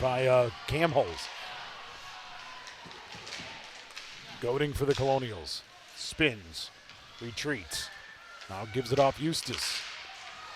by Cam Holes. Goading for the Colonials. Spins. Retreats. Now gives it off Eustace.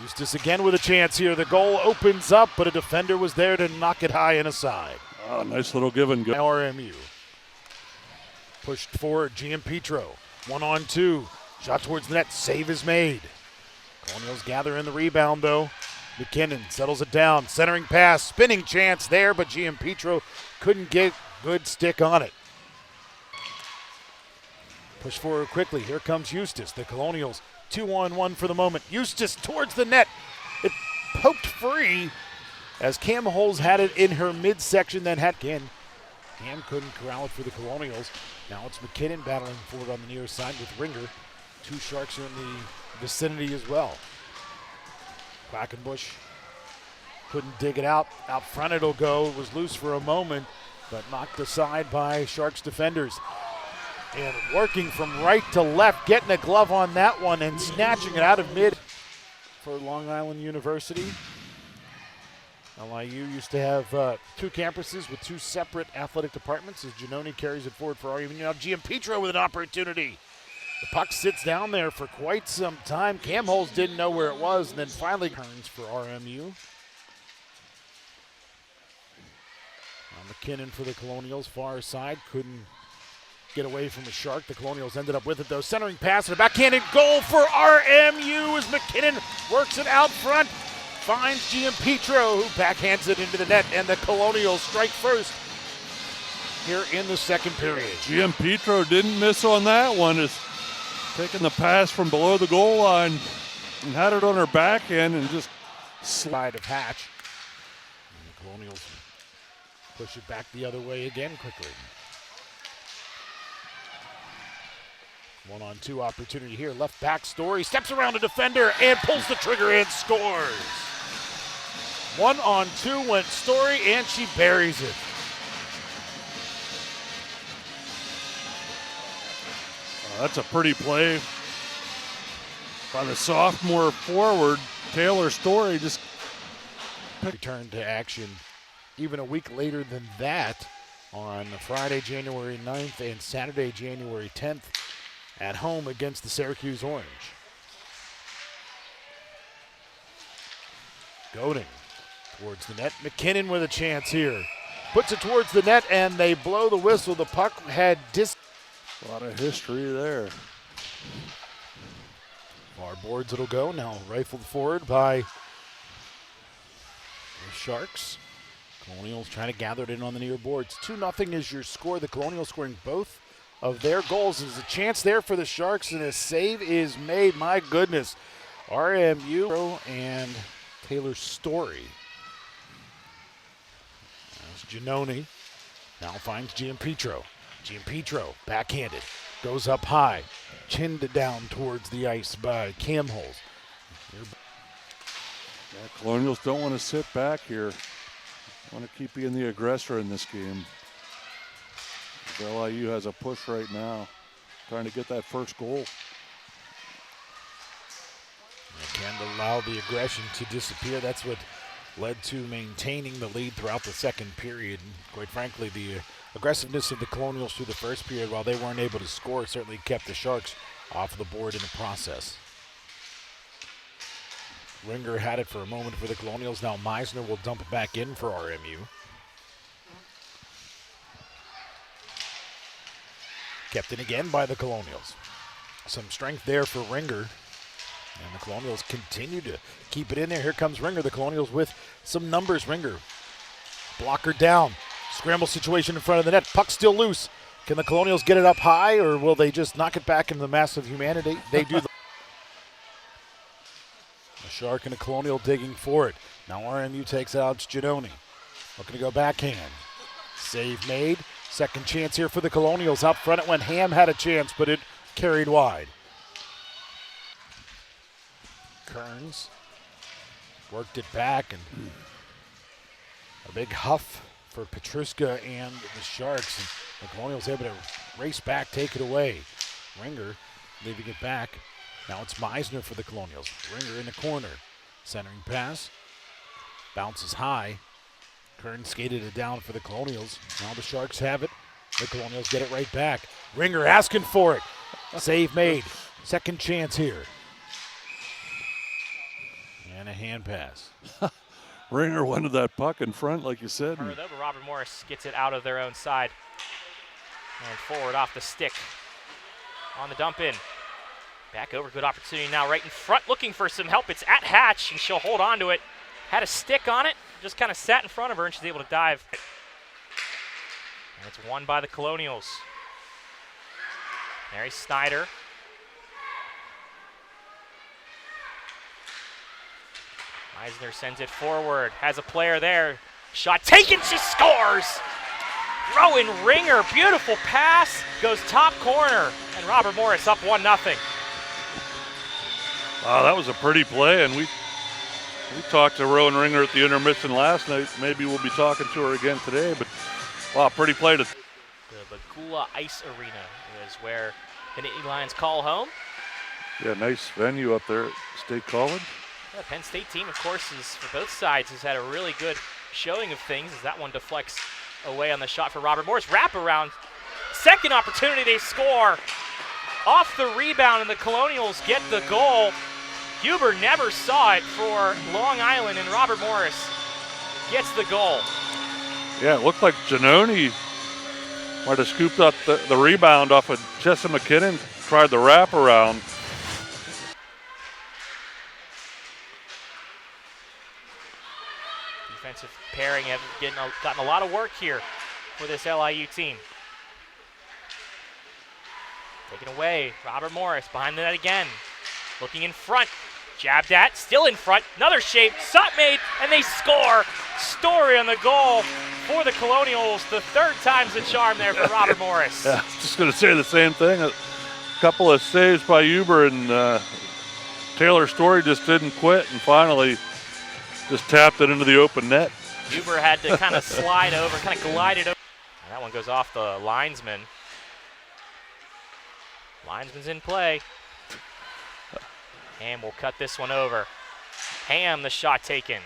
Eustace again with a chance here. The goal opens up, but a defender was there to knock it high and aside. Oh, nice little give and go. RMU. Pushed forward, Gianpietro. 1-on-2. Shot towards the net. Save is made. Colonials gather in the rebound, though. McKinnon settles it down. Centering pass. Spinning chance there, but Gianpietro couldn't get good stick on it. Push forward quickly. Here comes Eustace. The Colonials 2-on-1 for the moment. Eustace towards the net. It poked free as Cam Holes had it in her midsection, then had again. Cam couldn't corral it for the Colonials. Now it's McKinnon battling forward on the near side with Ringer. Two Sharks are in the vicinity as well. Quackenbush couldn't dig it out. Out front it'll go. It was loose for a moment, but knocked aside by Sharks defenders. And working from right to left, getting a glove on that one and snatching it out of mid for Long Island University. LIU used to have two campuses with two separate athletic departments as Giannoni carries it forward for RMU. Now Gianpietro with an opportunity. The puck sits down there for quite some time. Cam Holes didn't know where it was, and then finally turns for RMU. McKinnon for the Colonials, far side, couldn't get away from a Shark. The Colonials ended up with it, though. Centering pass and a backhanded goal for RMU as McKinnon works it out front. Finds Gianpietro, who backhands it into the net, and the Colonials strike first here in the second period. Gianpietro didn't miss on that one. Is taking the pass from below the goal line and had it on her backhand and just slide of Hatch. And the Colonials push it back the other way again quickly. 1-on-2 opportunity here. Left back Story steps around a defender and pulls the trigger and scores. 1-on-2 went Story and she buries it. That's a pretty play by the sophomore forward, Taylor Story. Just returned to action even a week later than that on Friday, January 9th and Saturday, January 10th at home against the Syracuse Orange. Goading towards the net. McKinnon with a chance here. Puts it towards the net and they blow the whistle. The puck had a lot of history there. Far boards it'll go. Now rifled forward by the Sharks. Colonials trying to gather it in on the near boards. 2-0 is your score. The Colonials scoring both of their goals. There's a chance there for the Sharks and a save is made. My goodness. RMU and Taylor Story. That's Giannoni. Now finds Gianpietro. Gianpietro, backhanded, goes up high, chinned down towards the ice by Cam Holes. Yeah, Colonials don't want to sit back here. Want to keep being the aggressor in this game. LIU has a push right now, trying to get that first goal. They can't allow the aggression to disappear. That's what led to maintaining the lead throughout the second period. And quite frankly, the aggressiveness of the Colonials through the first period, while they weren't able to score, certainly kept the Sharks off the board in the process. Ringer had it for a moment for the Colonials. Now Meisner will dump it back in for RMU. Kept in again by the Colonials. Some strength there for Ringer. And the Colonials continue to keep it in there. Here comes Ringer. The Colonials with some numbers. Ringer. Blocker down. Scramble situation in front of the net. Puck still loose. Can the Colonials get it up high, or will they just knock it back into the mass of humanity? They do. A Shark and a Colonial digging for it. Now RMU takes out Giannoni. Looking to go backhand. Save made. Second chance here for the Colonials. Up front it went. Ham had a chance, but it carried wide. Kearns worked it back, and a big huff for Petruska and the Sharks. And the Colonials able to race back, take it away. Ringer leaving it back. Now it's Meisner for the Colonials. Ringer in the corner. Centering pass. Bounces high. Kern skated it down for the Colonials. Now the Sharks have it. The Colonials get it right back. Ringer asking for it. Save made. Second chance here. And a hand pass. Ringer wanted that puck in front, like you said. But Robert Morris gets it out of their own side. And forward off the stick. On the dump in. Back over, good opportunity now right in front, looking for some help. It's at Hatch, and she'll hold on to it. Had a stick on it, just kind of sat in front of her, and she's able to dive. And it's won by the Colonials. Mary Snyder. Eisner sends it forward, has a player there. Shot taken, she scores! Rowan Ringer, beautiful pass, goes top corner, and Robert Morris up 1-0. Wow, that was a pretty play, and we talked to Rowan Ringer at the intermission last night. Maybe we'll be talking to her again today, but wow, pretty play. The Bagula Ice Arena is where the Nittany Lions call home. Yeah, nice venue up there at State College. Yeah, Penn State team, of course, is for both sides has had a really good showing of things as that one deflects away on the shot for Robert Morris. Wraparound, second opportunity, they score. Off the rebound, and the Colonials get the goal. Huber never saw it for Long Island, and Robert Morris gets the goal. Yeah, it looked like Giannoni might have scooped up the rebound off of Jessa McKinnon, tried the wraparound. Defensive pairing have gotten a lot of work here for this LIU team. Taken away, Robert Morris behind the net again. Looking in front, jabbed at, still in front, another shape, shot made, and they score. Story on the goal for the Colonials. The third time's the charm there for Robert Morris. Yeah, just going to say the same thing. A couple of saves by Huber, and Taylor Story just didn't quit, and finally just tapped it into the open net. Huber had to kind of slide over, kind of glide it over. And that one goes off the linesman. Linesman's in play. Ham will cut this one over. Ham, the shot taken.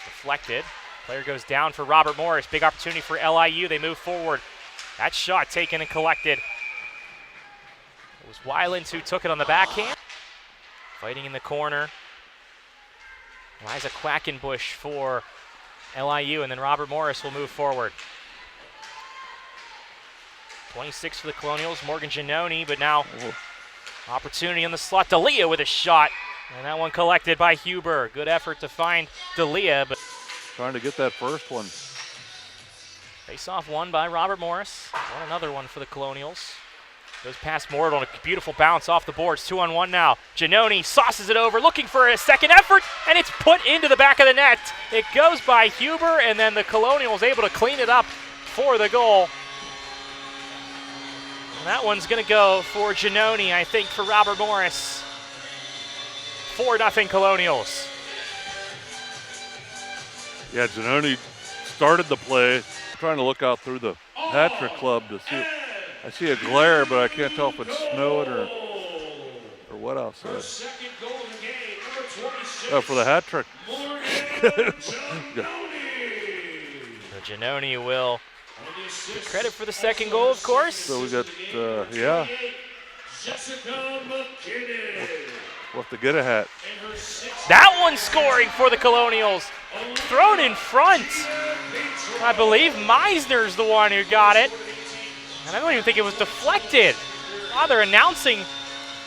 Deflected. Player goes down for Robert Morris. Big opportunity for LIU. They move forward. That shot taken and collected. It was Weiland who took it on the backhand. Fighting in the corner. Liza Quackenbush for LIU, and then Robert Morris will move forward. 26 for the Colonials, Morgan Giannoni, but now opportunity on the slot. D'Elia with a shot, and that one collected by Huber. Good effort to find D'Elia, but trying to get that first one. Face-off won by Robert Morris. Won another one for the Colonials. Goes past Mortal, a beautiful bounce off the boards. 2-on-1 now. Giannoni sauces it over, looking for a second effort, and it's put into the back of the net. It goes by Huber, and then the Colonials able to clean it up for the goal. And that one's going to go for Giannoni, I think, for Robert Morris. 4-0 Colonials. Yeah, Giannoni started the play, trying to look out through the hat-trick club to see. I see a glare, but I can't tell if it's snowing or what else. Oh, for the hat trick. Giannoni will get credit for the second goal, of course. So we got, yeah. We'll have to get a hat. That one scoring for the Colonials. Thrown in front. I believe Meisner's the one who got it. And I don't even think it was deflected. Wow, they're announcing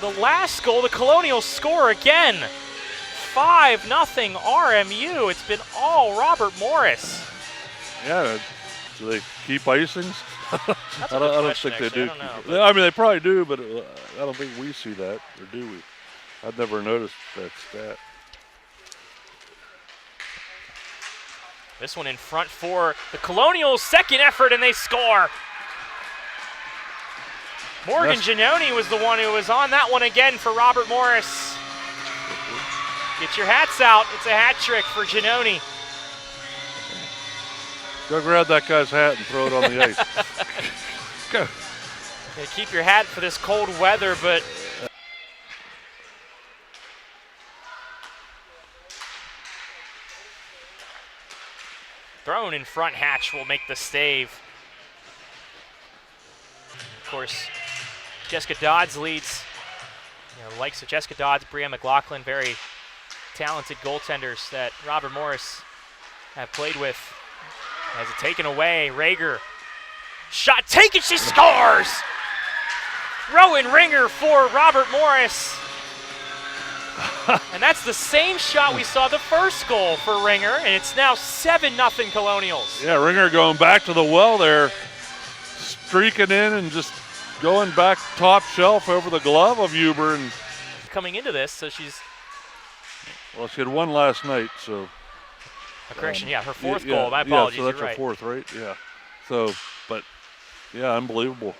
the last goal. The Colonials score again. 5-0 RMU. It's been all Robert Morris. Yeah, do they keep icings? I don't think they do. I mean, they probably do, but I don't think we see that, or do we? I've never noticed that stat. This one in front for the Colonials. Second effort, and they score. Morgan Giannoni was the one who was on that one again for Robert Morris. Get your hats out. It's a hat trick for Giannoni. Go grab that guy's hat and throw it on the ice. Go. Yeah, keep your hat for this cold weather, but thrown in front. Hatch will make the save. Of course, Jessica Dodds leads. The likes of Jessica Dodds, Bria McLaughlin, very talented goaltenders that Robert Morris have played with. Has it taken away, Rager. Shot taken, she scores! Rowan Ringer for Robert Morris. And that's the same shot we saw the first goal for Ringer, and it's now 7-0 Colonials. Yeah, Ringer going back to the well there, streaking in and just going back top shelf over the glove of Huber. And coming into this, so she's... Well, she had one last night, so... A correction, yeah, her fourth goal. My apologies, yeah, so that's you're her right. fourth, right? Yeah. So, but, yeah, unbelievable.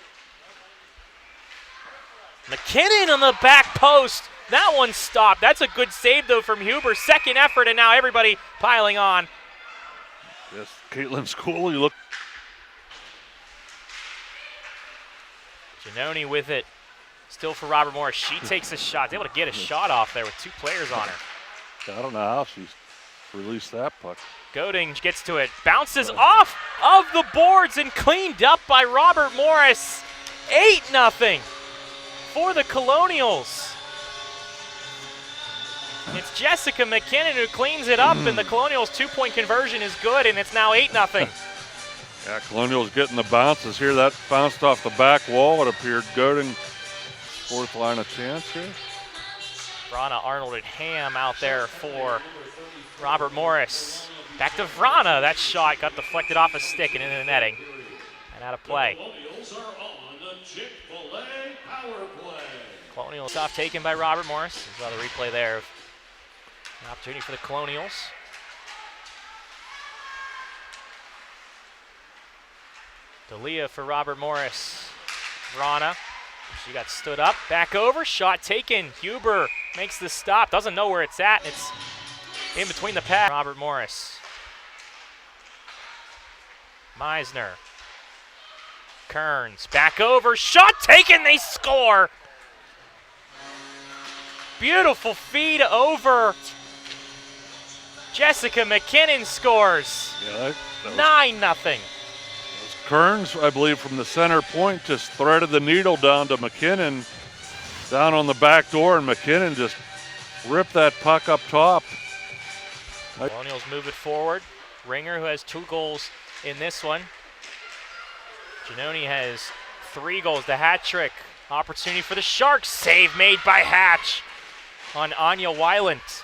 McKinnon on the back post. That one stopped. That's a good save, though, from Huber. Second effort, and now everybody piling on. Yes, Caitlin School, you look. Giannoni with it. Still for Robert Morris. She takes a shot. Able to get a shot off there with two players on her. I don't know how she's released that puck. Goding gets to it. Bounces off of the boards and cleaned up by Robert Morris. 8-0 for the Colonials. It's Jessica McKinnon who cleans it up, and the Colonials' two-point conversion is good, and it's now 8-0. Yeah, Colonials getting the bounces here. That bounced off the back wall, it appeared. Goding, fourth line of chance here. Vrana, Arnold, and Ham out there for Robert Morris. Back to Vrana. That shot got deflected off a stick and into the netting and out of play. Colonials off taken by Robert Morris. There's another replay there of an opportunity for the Colonials. D'Elia for Robert Morris. Vrana. She got stood up. Back over. Shot taken. Huber makes the stop. Doesn't know where it's at. It's in between the pads. Robert Morris. Meisner. Kearns. Back over. Shot taken. They score. Beautiful feed over. Jessica McKinnon scores. Yeah, that 9-0. Kearns, I believe, from the center point, just threaded the needle down to McKinnon, down on the back door, and McKinnon just ripped that puck up top. Colonials move it forward. Ringer, who has 2 goals in this one. Giannoni has 3 goals, the hat trick. Opportunity for the Sharks. Save made by Hatch on Anya Weiland.